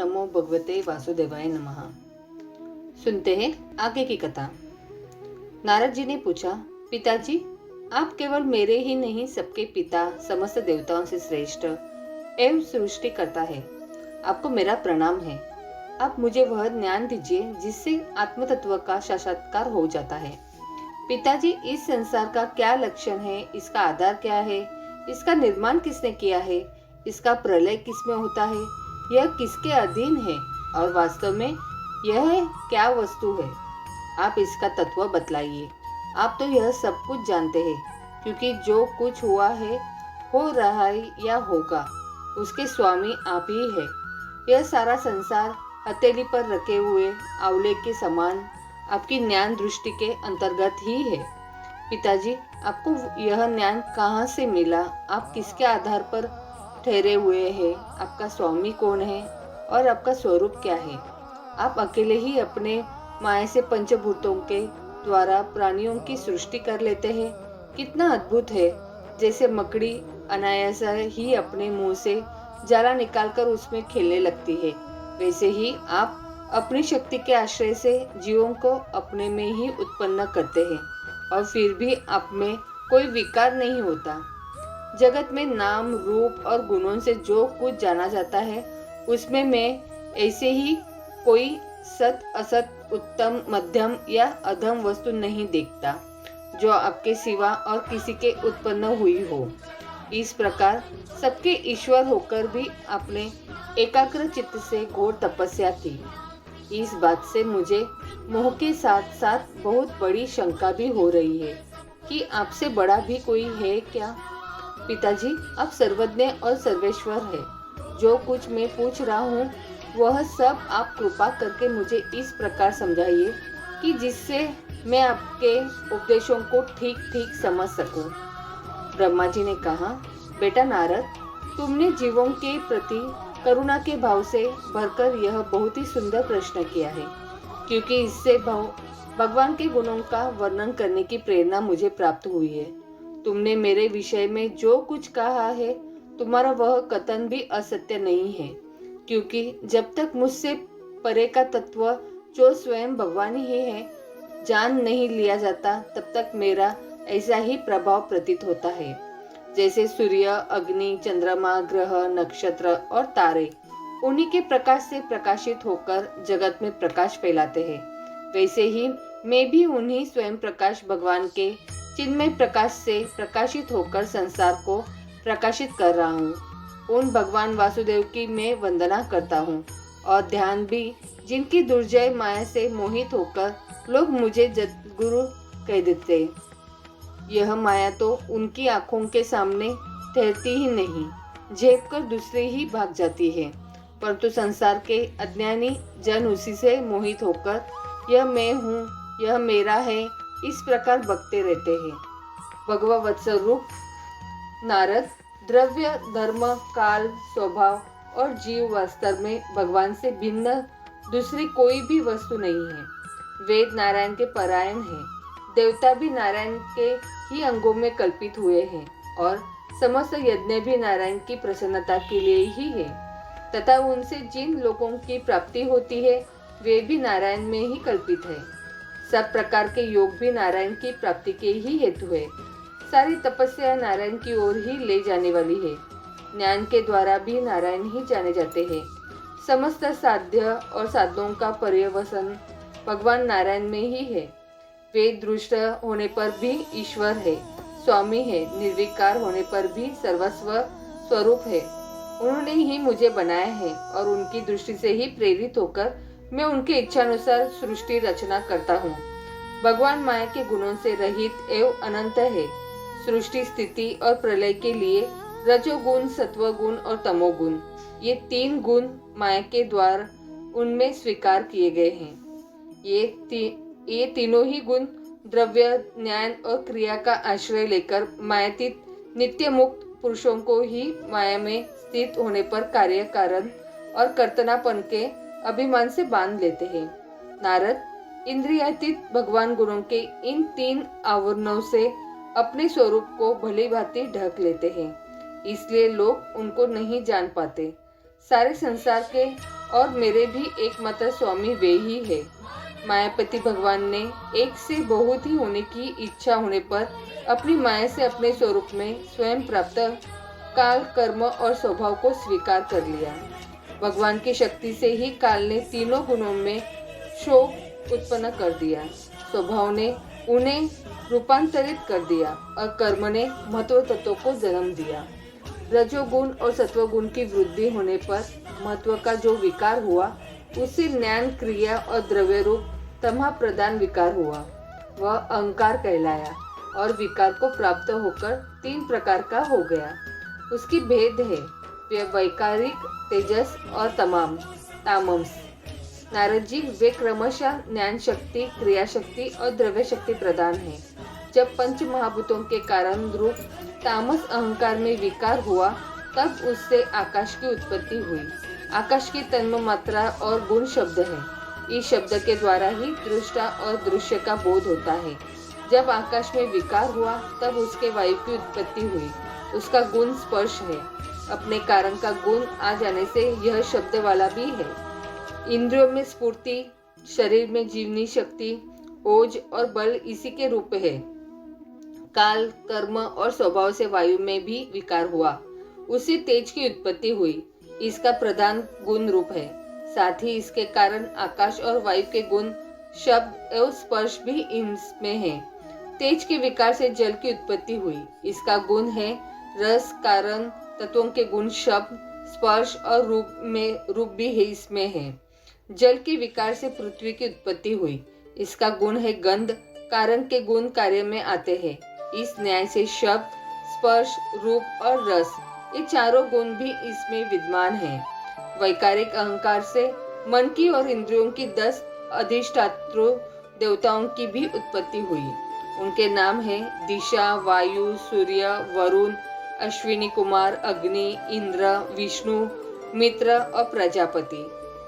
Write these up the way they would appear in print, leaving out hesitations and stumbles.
नमो भगवते वासुदेवाय नमः। सुनते हैं आगे की कथा। नारद जी ने पूछा, पिताजी, आप केवल मेरे ही नहीं सबके पिता, समस्त देवताओं से श्रेष्ठ एवं सृष्टि करता है। आपको मेरा प्रणाम है। आप मुझे वह ज्ञान दीजिए जिससे आत्म तत्व का साक्षात्कार हो जाता है। पिताजी, इस संसार का क्या लक्षण है, इसका आधार क्या है, इसका निर्माण किसने किया है, इसका प्रलय किसमें होता है, यह किसके अधीन है और वास्तव में यह क्या वस्तु है, आप इसका तत्व बतलाइए। आप तो यह सब कुछ जानते हैं, क्योंकि जो कुछ हुआ है, हो रहा है या होगा, उसके स्वामी आप ही है। यह सारा संसार हथेली पर रखे हुए आंवले के समान आपकी ज्ञान दृष्टि के अंतर्गत ही है। पिताजी, आपको यह ज्ञान कहाँ से मिला, आप किसके आधार पर ठहरे हुए हैं, आपका स्वामी कौन है और आपका स्वरूप क्या है। आप अकेले ही अपने माया से पंचभूतों के द्वारा प्राणियों की सृष्टि कर लेते हैं। कितना अद्भुत है। जैसे मकड़ी अनायास ही अपने मुंह से जाला निकालकर उसमें खेलने लगती है, वैसे ही आप अपनी शक्ति के आश्रय से जीवों को अपने में ही उत्पन्न करते हैं और फिर भी आप में कोई विकार नहीं होता। जगत में नाम, रूप और गुणों से जो कुछ जाना जाता है, उसमें मैं ऐसे ही कोई सत, असत, उत्तम, मध्यम या अधम वस्तु नहीं देखता जो आपके सिवा और किसी के उत्पन्न हुई हो। इस प्रकार सबके ईश्वर होकर भी आपने एकाग्र चित्त से घोर तपस्या की। इस बात से मुझे मोह के साथ साथ बहुत बड़ी शंका भी हो रही है कि आपसे बड़ा भी कोई है क्या। पिताजी, आप सर्वज्ञ और सर्वेश्वर है। जो कुछ मैं पूछ रहा हूँ वह सब आप कृपा करके मुझे इस प्रकार समझाइए कि जिससे मैं आपके उपदेशों को ठीक ठीक समझ सकूं। ब्रह्मा जी ने कहा, बेटा नारद, तुमने जीवों के प्रति करुणा के भाव से भरकर यह बहुत ही सुंदर प्रश्न किया है, क्योंकि इससे भगवान के गुणों का वर्णन करने की प्रेरणा मुझे प्राप्त हुई है। तुमने मेरे विषय में जो कुछ कहा है, तुम्हारा वह कथन भी असत्य नहीं है, क्योंकि जब तक मुझसे परे का तत्व जो स्वयं भगवान ही है जान नहीं लिया जाता, तब तक मेरा ऐसा ही प्रभाव प्रतीत होता है। जैसे सूर्य, अग्नि, चंद्रमा, ग्रह, नक्षत्र और तारे उन्हीं के प्रकाश से प्रकाशित होकर जगत में प्रकाश फैलाते हैं, वैसे ही मैं भी उन्हीं स्वयं प्रकाश भगवान के चिन्मय प्रकाश से प्रकाशित होकर संसार को प्रकाशित कर रहा हूँ। उन भगवान वासुदेव की मैं वंदना करता हूँ और ध्यान भी जिनकी दुर्जय माया से मोहित होकर लोग मुझे जगद्गुरु कह देते। यह माया तो उनकी आंखों के सामने ठहरती ही नहीं, झेप कर दूसरे ही भाग जाती है, परंतु संसार के अज्ञानी जन उसी से मोहित होकर यह मैं हूँ, यह मेरा है, इस प्रकार बकते रहते हैं। भगवत्स रूप नारद, द्रव्य, धर्म, काल, स्वभाव और जीव वास्तव में भगवान से भिन्न दूसरी कोई भी वस्तु नहीं है। वेद नारायण के परायण है, देवता भी नारायण के ही अंगों में कल्पित हुए हैं और समस्त यज्ञ भी नारायण की प्रसन्नता के लिए ही है, तथा उनसे जिन लोगों की प्राप्ति होती है वे भी नारायण में ही कल्पित है। सब प्रकार के योग भी नारायण की प्राप्ति के ही हेतु है। सारी तपस्या नारायण की ओर ही ले जाने वाली है। ज्ञान के द्वारा भी नारायण ही जाने जाते हैं। समस्त साध्य और साधनों का पर्यवसन भगवान नारायण में ही है। वे दृष्ट होने पर भी ईश्वर है, स्वामी है, निर्विकार होने पर भी सर्वस्व स्वरूप है। उन्होंने ही मुझे बनाया है और उनकी दृष्टि से ही प्रेरित होकर मैं उनके इच्छानुसार सृष्टि रचना करता हूँ। भगवान माया के गुणों से रहित एवं अनंत है। सृष्टि, स्थिति और प्रलय के लिए रजोगुण, सत्वगुण और तमोगुण, ये तीन गुण माया के द्वारा उनमें स्वीकार किए गए हैं। ये तीनों ही गुण द्रव्य, ज्ञान और क्रिया का आश्रय लेकर मायातीत नित्य मुक्त पुरुषों को ही माया में स्थित होने पर कार्य, कारण और कर्तनापन के अभिमान से बांध लेते हैं। नारद, इंद्रियातीत भगवान गुणों के इन तीन आवरणों से अपने स्वरूप को भली भांति ढक लेते हैं, इसलिए लोग उनको नहीं जान पाते। सारे संसार के और मेरे भी एकमात्र स्वामी वे ही है। मायापति भगवान ने एक से बहुत ही होने की इच्छा होने पर अपनी माया से अपने स्वरूप में स्वयं प्राप्त काल, कर्म और स्वभाव को स्वीकार कर लिया। भगवान की शक्ति से ही काल ने तीनों गुणों में शोक उत्पन्न कर दिया, स्वभाव ने उन्हें रूपांतरित कर दिया और कर्म ने महत्व तत्व को जन्म दिया। रजोगुण और सत्वगुण की वृद्धि होने पर महत्व का जो विकार हुआ उसे ज्ञान, क्रिया और द्रव्य रूप तमह प्रधान विकार हुआ, वह अहंकार कहलाया और विकार को प्राप्त होकर 3 प्रकार का हो गया। उसकी भेद है वैकारिक, तेजस और तामस। नारद जी वे क्रमशः ज्ञान शक्ति, क्रिया शक्ति और द्रव्य शक्ति प्रदान है। जब पंच महाभूतों के कारण रूप तामस अहंकार में विकार हुआ तब उससे आकाश की उत्पत्ति हुई। आकाश की तन्म मात्रा और गुण शब्द है। इस शब्द के द्वारा ही दृष्टा और दृश्य का बोध होता है। जब आकाश में विकार हुआ तब उसके वायु की उत्पत्ति हुई। उसका गुण स्पर्श है। अपने कारण का गुण आ जाने से यह शब्द वाला भी है। इंद्रियों में स्फूर्ति, शरीर में जीवनी शक्ति, ओज और बल इसी के रूप है। काल, कर्म और स्वभाव से वायु में भी विकार हुआ, उसी तेज की उत्पत्ति हुई। इसका प्रधान गुण रूप है। साथ ही इसके कारण आकाश और वायु के गुण, शब्द एवं स्पर्श भी इनमें है। तेज के विकार से जल की उत्पत्ति हुई। इसका गुण है रस, कारण, तत्वों के गुण शब्द, स्पर्श और रूप भी है इसमें है। जल के विकार से पृथ्वी की उत्पत्ति हुई। इसका गुण है गंध, कारण के गुण कार्य में आते हैं। इस न्याय से शब्द, स्पर्श, रूप और रस ये चारों गुण भी इसमें विद्यमान हैं। वैकारिक अहंकार से मन की और इंद्रियों की 10 अधिष्ठात्र देवताओं की भी उत्पत्ति हुई। उनके नाम है दिशा, वायु, सूर्य, वरुण, अश्विनी कुमार, अग्नि, इंद्र, विष्णु, मित्र और प्रजापति।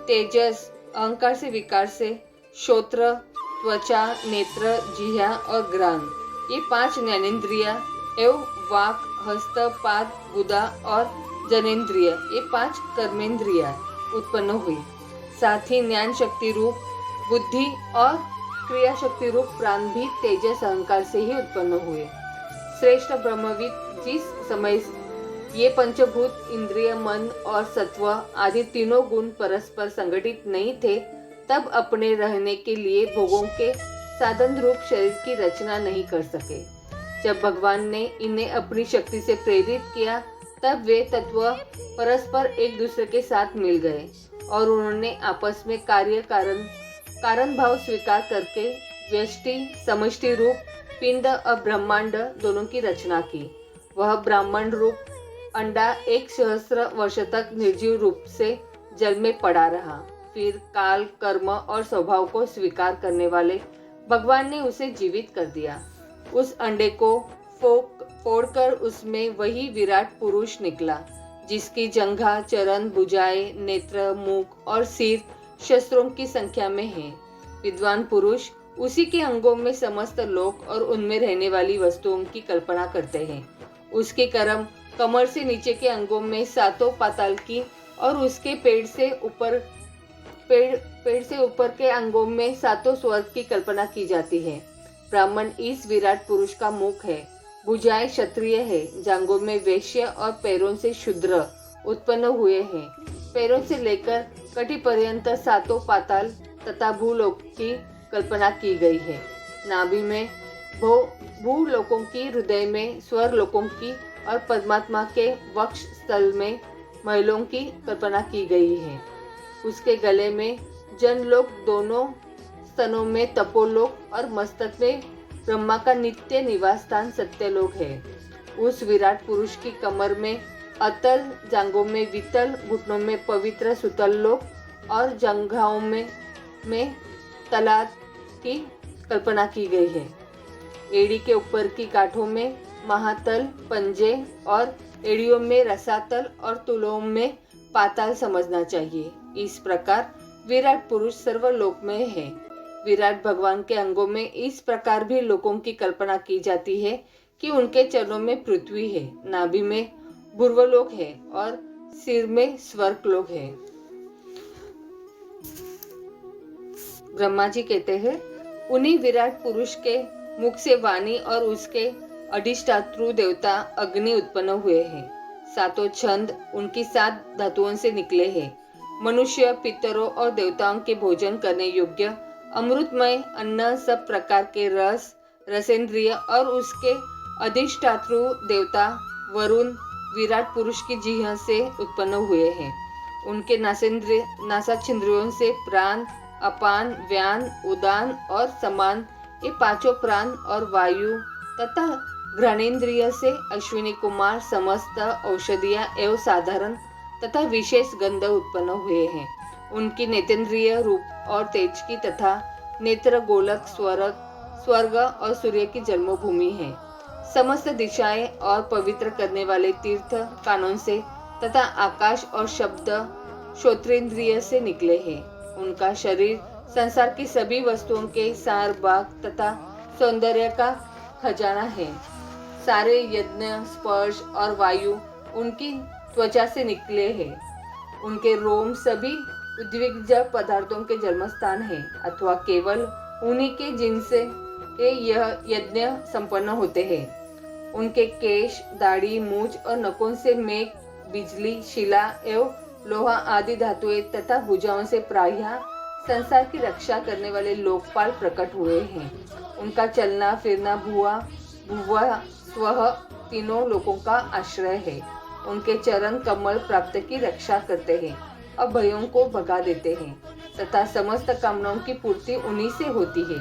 तेजस अहंकार से विकार से श्रोत्र, त्वचा, नेत्र, जिह्वा और घ्राण ये 5 ज्ञानेन्द्रिय एवं वाक, हस्त, पाद, गुदा और जनेन्द्रिय ये 5 कर्मेंद्रिय उत्पन्न हुई। साथ ही ज्ञान शक्ति रूप बुद्धि और क्रिया शक्ति रूप प्राण भी तेजस अहंकार से ही उत्पन्न हुए। श्रेष्ठ ब्रह्मविद जिस समय ये पंचभूत, इंद्रिय, मन और सत्व आदि तीनों गुण परस्पर संगठित नहीं थे, तब अपने रहने के लिए भोगों के साधन रूप शरीर की रचना नहीं कर सके। जब भगवान ने इन्हें अपनी शक्ति से प्रेरित किया तब वे तत्व परस्पर एक दूसरे के साथ मिल गए और उन्होंने आपस में कार्य कारण भाव स्वीकार करके व्यष्टि, समष्टि रूप पिंड और ब्रह्मांड दोनों की रचना की। वह ब्राह्मण रूप अंडा 1 सहस्र वर्ष तक निर्जीव रूप से जल में पड़ा रहा। फिर काल, कर्म और स्वभाव को स्वीकार करने वाले भगवान ने उसे जीवित कर दिया। उस अंडे को फोड़कर उसमें वही विराट पुरुष निकला, जिसकी जंघा, चरण, भुजाएं, नेत्र, मुख और सिर शस्त्रों की संख्या में है। विद्वान पुरुष उसी के अंगों में समस्त लोक और उनमें रहने वाली वस्तुओं की कल्पना करते हैं। उसके कमर से नीचे के अंगों में 7 पाताल की और उसके पेड़ से ऊपर के अंगों में 7 स्वर्ग की कल्पना की जाती है। ब्राह्मण इस विराट पुरुष का मुख है, भुजाएं क्षत्रिय है, जांघों में वैश्य और पैरों से शूद्र उत्पन्न हुए हैं। पैरों से लेकर कटी पर्यंत 7 पाताल तथा भूलोक की कल्पना की गई है। नाभि में भूलोकों की, हृदय में स्वर लोकों की और परमात्मा के वक्ष स्थल में महलों की कल्पना की गई है। उसके गले में जनलोक, दोनों स्तनों में तपोलोक और मस्तक में ब्रह्मा का नित्य निवास स्थान सत्यलोक है। उस विराट पुरुष की कमर में अतल, जांघों में वितल, घुटनों में पवित्र सुतल लोक और जंघाओं में तलात की कल्पना की गई है। एड़ी के ऊपर की गांठों में महातल, पंजे और एड़ियों में रसातल और तुलों में पाताल समझना चाहिए। इस प्रकार विराट पुरुष सर्वलोक में है। विराट भगवान के अंगों में इस प्रकार भी लोकों की कल्पना की जाती है कि उनके चरणों में पृथ्वी है, नाभि में भूर्वलोक है और सिर में स्वर्गलोक है। ब्रह्मा जी कहते हैं, उन्हीं विराट पुरुष के मुख से वाणी और उसके अधिष्ठातृ देवता अग्नि उत्पन्न हुए हैं। सातों छंद उनकी 7 धातुओं से निकले हैं। मनुष्य, पितरों और देवताओं के भोजन करने योग्य अमृतमय अन्न सब प्रकार के रस, रसेंद्रिय और उसके अधिष्ठातृ देवता वरुण विराट पुरुष की जीभ से उत्पन्न हुए हैं। उनके नासाच्छिद्रों से प्राण, अपान, व्यान, उदान और समान ये पांचों प्राण और वायु तथा घ्राणेन्द्रिय से अश्विनी कुमार समस्त औषधियां एवं साधारण तथा विशेष गंध उत्पन्न हुए हैं। उनकी नेतेंद्रिय रूप और तेज की तथा नेत्र गोलक स्वर्ग और सूर्य की जन्मभूमि है। समस्त दिशाएं और पवित्र करने वाले तीर्थ कानों से तथा आकाश और शब्द श्रोत्रेंद्रिय से निकले हैं। उनका शरीर संसार की सभी वस्तुओं के सार भाग तथा सौंदर्य का खजाना है। सारे यज्ञ, स्पर्श और वायु उनकी त्वचा से निकले हैं। उनके रोम सभी उद्विग्ज पदार्थों के जन्मस्थान है अथवा केवल उन्हीं के जिनसे यह यज्ञ संपन्न होते हैं। उनके केश, दाढ़ी, मूछ और नखों से मेघ, बिजली, शिला एवं लोहा आदि धातुएं तथा भुजाओं से प्रायः संसार की रक्षा करने वाले लोकपाल प्रकट हुए हैं। उनका चलना फिरना भुवा स्वः तीनों लोकों का आश्रय है। उनके चरण कमल प्राप्त की रक्षा करते हैं और भयों को भगा देते हैं तथा समस्त कामनाओं की पूर्ति उन्हीं से होती है।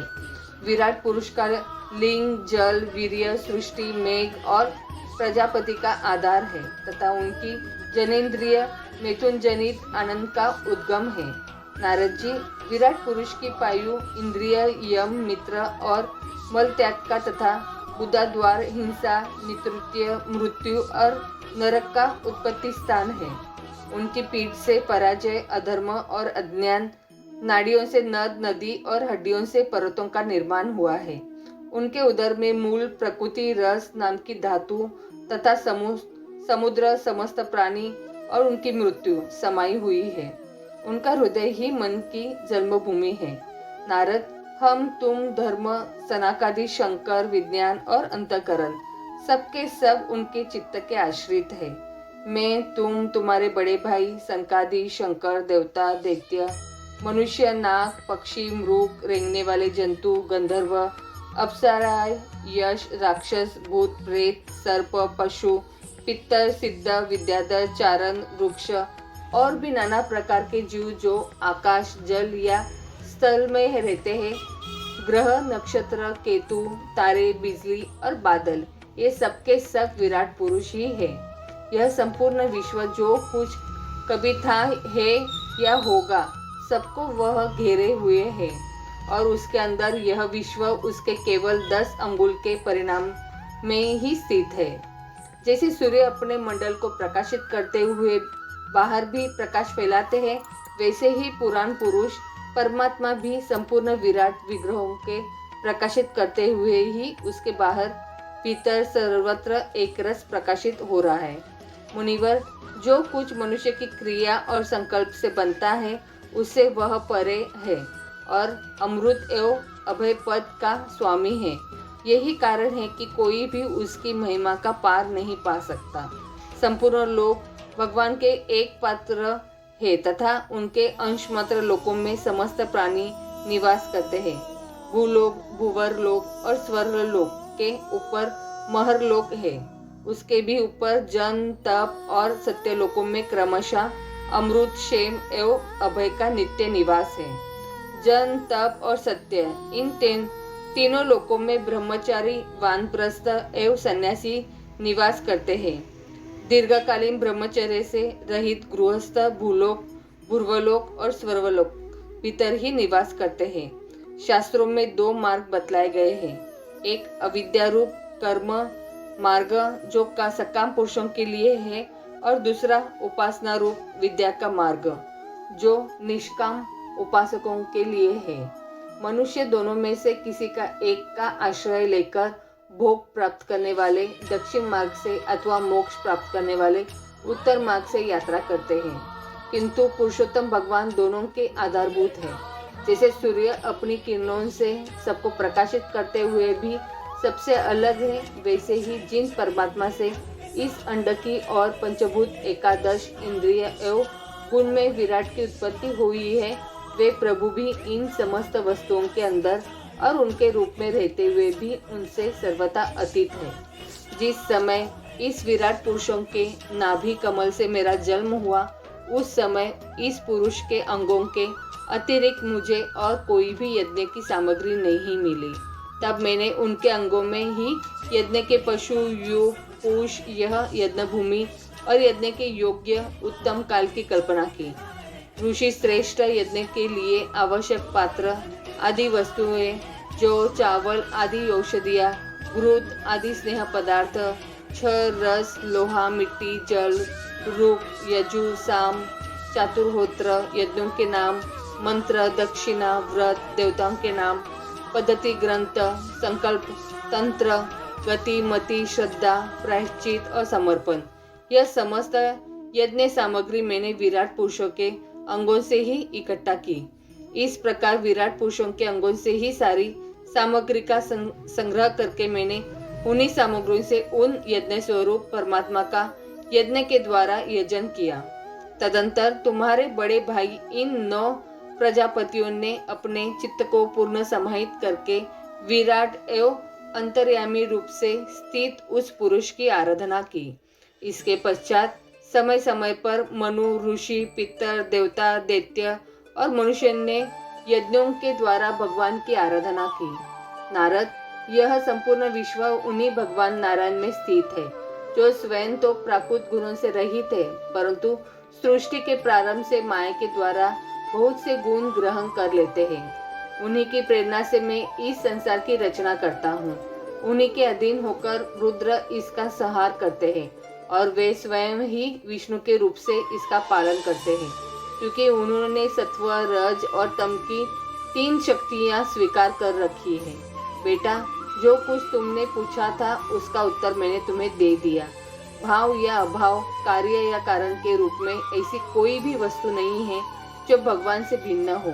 विराट पुरुष का लिंग जल, वीर्य, सृष्टि, मेघ और प्रजापति का आधार है तथा उनकी जनेन्द्रिय मिथुन जनित आनंद का उद्गम है। नारद जी, विराट पुरुष की पायु इंद्रिय, यम, मित्र और मल त्याग का तथा बुधा द्वार, हिंसा, नितृत्य, मृत्यु और नरक का उत्पत्ति स्थान है। उनकी पीठ से पराजय, अधर्म और अज्ञान, नाड़ियों से नद, नदी और हड्डियों से पर्वतों का निर्माण हुआ है। उनके उदर में मूल, प्रकृति, रस नाम की धातु तथा समुद्र, समस्त प्राणी और उनकी मृत्यु समाई हुई है। उनका हृदय ही मन की जन्मभूमि है। नारद, हम, तुम, धर्म, सनाकादि, शंकर, विज्ञान और अंतःकरण सबके सब उनके चित्त के आश्रित है। मैं, तुम, तुम्हारे बड़े भाई सनकादि, शंकर, देवता, दैत्य, मनुष्य, नाग, पक्षी, मृग, रेंगने वाले जंतु, गंधर्व, अप्सराएं, यश, राक्षस, भूत, प्रेत, सर्प, पशु, पितर, सिद्ध, विद्याधर, चारण, वृक्ष और भी नाना प्रकार के जीव जो आकाश, जल या स्थल में रहते हैं, ग्रह, नक्षत्र, केतु, तारे, बिजली और बादल, ये सबके सब विराट पुरुष ही है। यह संपूर्ण विश्व जो कुछ कभी था, है या होगा, सबको वह घेरे हुए है और उसके अंदर यह विश्व उसके केवल 10 अंगुल के परिणाम में ही स्थित है। जैसे सूर्य अपने मंडल को प्रकाशित करते हुए बाहर भी प्रकाश फैलाते हैं, वैसे ही पुराण पुरुष परमात्मा भी संपूर्ण विराट विग्रहों के प्रकाशित करते हुए ही उसके बाहर भीतर सर्वत्र एक रस प्रकाशित हो रहा है। मुनिवर, जो कुछ मनुष्य की क्रिया और संकल्प से बनता है उससे वह परे है और अमृत एवं अभय पद का स्वामी है। यही कारण है कि कोई भी उसकी महिमा का पार नहीं पा सकता। संपूर्ण लोक भगवान के एक पात्र है तथा उनके अंश मात्र लोकों में समस्त प्राणी निवास करते हैं। भूलोक, भूवर लोक और स्वर्ग लोक के ऊपर महर लोक है। उसके भी ऊपर जन, तप और सत्य लोकों में क्रमशः अमृत, क्षेम एवं अभय का नित्य निवास है। जन, तप और सत्य, इन तीनों लोकों में ब्रह्मचारी, वानप्रस्थ एवं सन्यासी निवास करते हैं। दीर्घकालीन ब्रह्मचर्य से रहित गृहस्थ भूलोक, भूर्वलोक और स्वर्गलोक भीतर ही निवास करते हैं। शास्त्रों में 2 मार्ग बतलाए गए हैं। एक अविद्या रूप कर्म मार्ग जो का सकाम पुरुषों के लिए है और दूसरा उपासना रूप विद्या का मार्ग जो निष्काम उपासकों के लिए है। मनुष्य दोनों में से किसी का एक का आश्रय लेकर भोग प्राप्त करने वाले दक्षिण मार्ग से अथवा मोक्ष प्राप्त करने वाले उत्तर मार्ग से यात्रा करते हैं, किंतु पुरुषोत्तम भगवान दोनों के आधारभूत है। जैसे सूर्य अपनी किरणों से सबको प्रकाशित करते हुए भी सबसे अलग है, वैसे ही जिन परमात्मा से इस अंड की और पंचभूत एकादश इंद्रिय एवं गुण में विराट की उत्पत्ति हुई है, वे प्रभु भी इन समस्त वस्तुओं के अंदर और उनके रूप में रहते हुए भी उनसे सर्वथा अतीत है। जिस समय इस विराट पुरुषों के नाभि कमल से मेरा जन्म हुआ, उस समय इस पुरुष के अंगों के अतिरिक्त मुझे और कोई भी यज्ञ की सामग्री नहीं मिली। तब मैंने उनके अंगों में ही यज्ञ के पशु, युग, पुष, यह यज्ञ भूमि और यज्ञ के योग्य उत्तम काल की कल्पना की। ऋषि श्रेष्ठ यज्ञ के लिए आवश्यक पात्र आदि वस्तुएं, जो चावल आदि औषधियाँ, घृत आदि स्नेह पदार्थ, छर, रस, लोहा, मिट्टी, जल, रूप, यजु, साम, चातुर्होत्र, यज्ञों के नाम, मंत्र, दक्षिणा, व्रत, देवताओं के नाम, पद्धति, ग्रंथ, संकल्प, तंत्र, गति, मति, श्रद्धा, प्रायश्चित और समर्पण, यह समस्त यज्ञ सामग्री मैंने विराट पुरुषों के अंगों से ही इकट्ठा की। इस प्रकार विराट पुरुषों के अंगों से ही सारी सामग्री का संग्रह करके मैंने उन्हीं सामग्रियों से उन यज्ञ स्वरूप परमात्मा का यज्ञ के द्वारा यजन किया। तदंतर तुम्हारे बड़े भाई इन 9 प्रजापतियों ने अपने चित्त को पूर्ण समाहित करके विराट एवं अंतर्यामी रूप से स्थित उस पुरुष की आराधना की। इसके पश्चात समय समय पर मनु, ऋषि, पितर, देवता, दैत्य और मनुष्य ने यज्ञों के द्वारा भगवान की आराधना की। नारद, यह संपूर्ण विश्व उन्हीं भगवान नारायण में स्थित है, जो स्वयं तो प्राकृत गुणों से रहित है, परंतु सृष्टि के प्रारंभ से माया के द्वारा बहुत से गुण ग्रहण कर लेते हैं। उन्हीं की प्रेरणा से मैं इस संसार की रचना करता हूँ। उन्हीं के अधीन होकर रुद्र इसका संहार करते हैं और वे स्वयं ही विष्णु के रूप से इसका पालन करते हैं, क्योंकि उन्होंने सत्व, रज और तम की 3 शक्तियाँ स्वीकार कर रखी है। बेटा, जो कुछ तुमने पूछा था उसका उत्तर मैंने तुम्हें दे दिया। भाव या अभाव, कार्य या कारण के रूप में ऐसी कोई भी वस्तु नहीं है जो भगवान से भिन्न हो।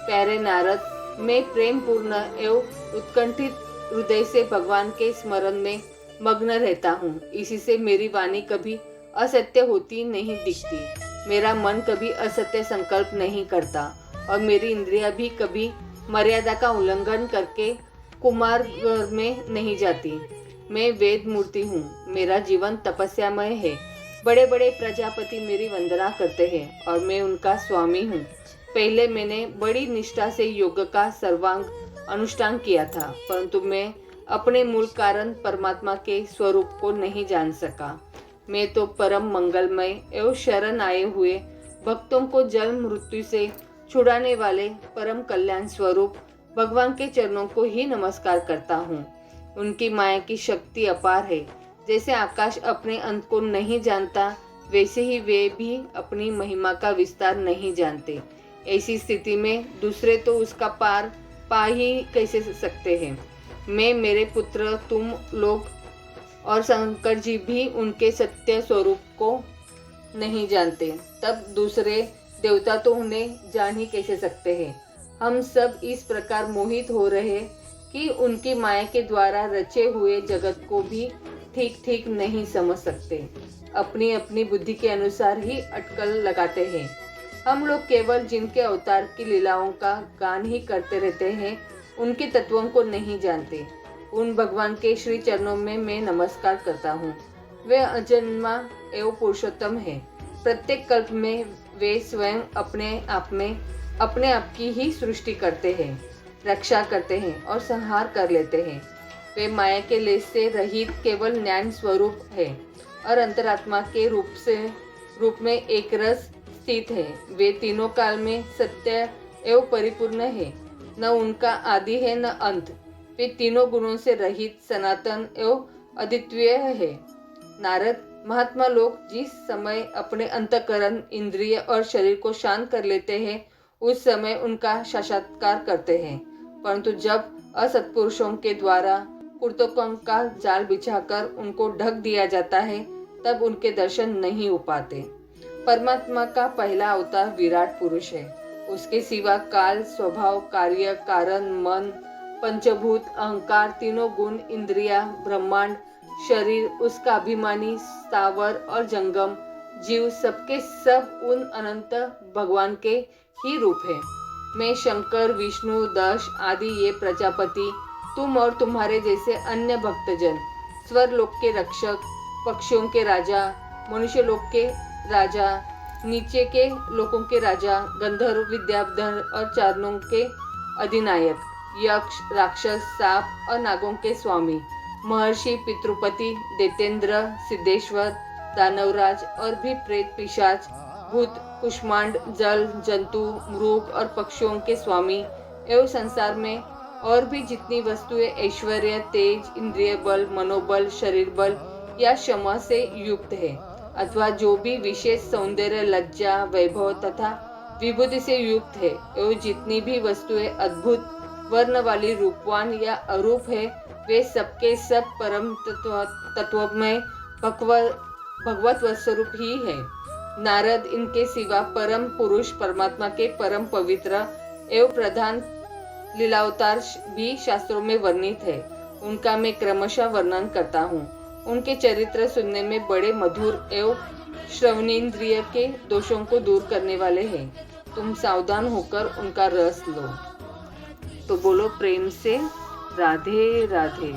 प्यारे नारद, मैं प्रेम पूर्ण एवं उत्कंठित हृदय से भगवान के स्मरण में मग्न रहता हूँ। इसी से मेरी वाणी कभी असत्य होती नहीं दिखती, मेरा मन कभी असत्य संकल्प नहीं करता और मेरी इंद्रियां भी कभी मर्यादा का उल्लंघन करके कुमार में नहीं जाती। मैं वेद मूर्ति हूँ, मेरा जीवन तपस्यामय है। बड़े बड़े प्रजापति मेरी वंदना करते हैं और मैं उनका स्वामी हूँ। पहले मैंने बड़ी निष्ठा से योग का सर्वांग अनुष्ठान किया था, परंतु मैं अपने मूल कारण परमात्मा के स्वरूप को नहीं जान सका। मैं तो परम मंगलमय एवं शरण आए हुए भक्तों को जन्म मृत्यु से छुड़ाने वाले परम कल्याण स्वरूप भगवान के चरणों को ही नमस्कार करता हूँ। उनकी माया की शक्ति अपार है। जैसे आकाश अपने अंत को नहीं जानता, वैसे ही वे भी अपनी महिमा का विस्तार नहीं जानते। ऐसी स्थिति में दूसरे तो उसका पार पा ही कैसे सकते हैं। मैं, मेरे पुत्र, तुम लोग और शंकर जी भी उनके सत्य स्वरूप को नहीं जानते, तब दूसरे देवता तो उन्हें जान ही कैसे सकते हैं। हम सब इस प्रकार मोहित हो रहे कि उनकी माया के द्वारा रचे हुए जगत को भी ठीक ठीक नहीं समझ सकते। अपनी अपनी बुद्धि के अनुसार ही अटकल लगाते हैं। हम लोग केवल जिनके अवतार की लीलाओं का गान ही करते रहते हैं, उनके तत्वों को नहीं जानते। उन भगवान के श्री चरणों में मैं नमस्कार करता हूँ। वे अजन्मा एवं पुरुषोत्तम है। प्रत्येक कल्प में वे स्वयं अपने आप की ही सृष्टि करते हैं, रक्षा करते हैं और संहार कर लेते हैं। वे माया के लेस से रहित केवल ज्ञान स्वरूप है और अंतरात्मा के रूप में एक रस स्थित है। वे तीनों काल में सत्य एवं परिपूर्ण है, न उनका आदि है न अंत। वे तीनों गुणों से रहित, सनातन एवं अद्वितीय है। नारद, महात्मा लोग जिस समय अपने अंतःकरण, इंद्रिय और शरीर को शांत कर लेते हैं, उस समय उनका साक्षात्कार करते हैं, परंतु जब असत्पुरुषों के द्वारा कुर्तकों का जाल बिछाकर उनको ढक दिया जाता है, तब उनके दर्शन नहीं हो पाते। परमात्मा का पहला अवतार विराट पुरुष है। उसके सिवा काल, स्वभाव, कार्य, कारण, मन, पंचभूत, अहंकार, तीनों गुण, इंद्रिया, ब्रह्मांड, शरीर, उसका अभिमानी, स्थावर और जंगम जीव, सबके सब उन अनंत भगवान के ही रूप है। मैं शंकर, विष्णु, दश आदि ये प्रजापति, तुम और तुम्हारे जैसे अन्य भक्तजन, स्वर लोक के रक्षक, पक्षियों के राजा, मनुष्य लोक के राजा, नीचे के लोकों के राजा, गंधर्व, विद्याधर और चारणों के अधिनायक, यक्ष, राक्षस, सांप और नागों के स्वामी, महर्षि, पितृपति, दैत्येंद्र, सिद्धेश्वर, दानवराज और भी प्रेत, पिशाच, भूत, कुष्मांड, जल, जंतु, मृग और पक्षियों के स्वामी एवं संसार में और भी जितनी वस्तुएं ऐश्वर्य, तेज, इंद्रिय बल, मनोबल, शरीर बल या क्षमा से युक्त है, अथवा जो भी विशेष सौंदर्य, लज्जा, वैभव तथा विभूति से युक्त है, एवं जितनी भी वस्तुएं अद्भुत वर्ण वाली, रूपवान या अरूप है, वे सबके सब परम तत्वमय भगवत स्वरूप ही है। नारद इनके सिवा परम पुरुष परमात्मा के परम पवित्र एवं प्रधान लीलावतार भी शास्त्रों में वर्णित है। उनका मैं क्रमशः वर्णन करता हूँ। उनके चरित्र सुनने में बड़े मधुर एवं श्रवणेन्द्रिय के दोषों को दूर करने वाले हैं। तुम सावधान होकर उनका रस लो। तो बोलो प्रेम से राधे राधे।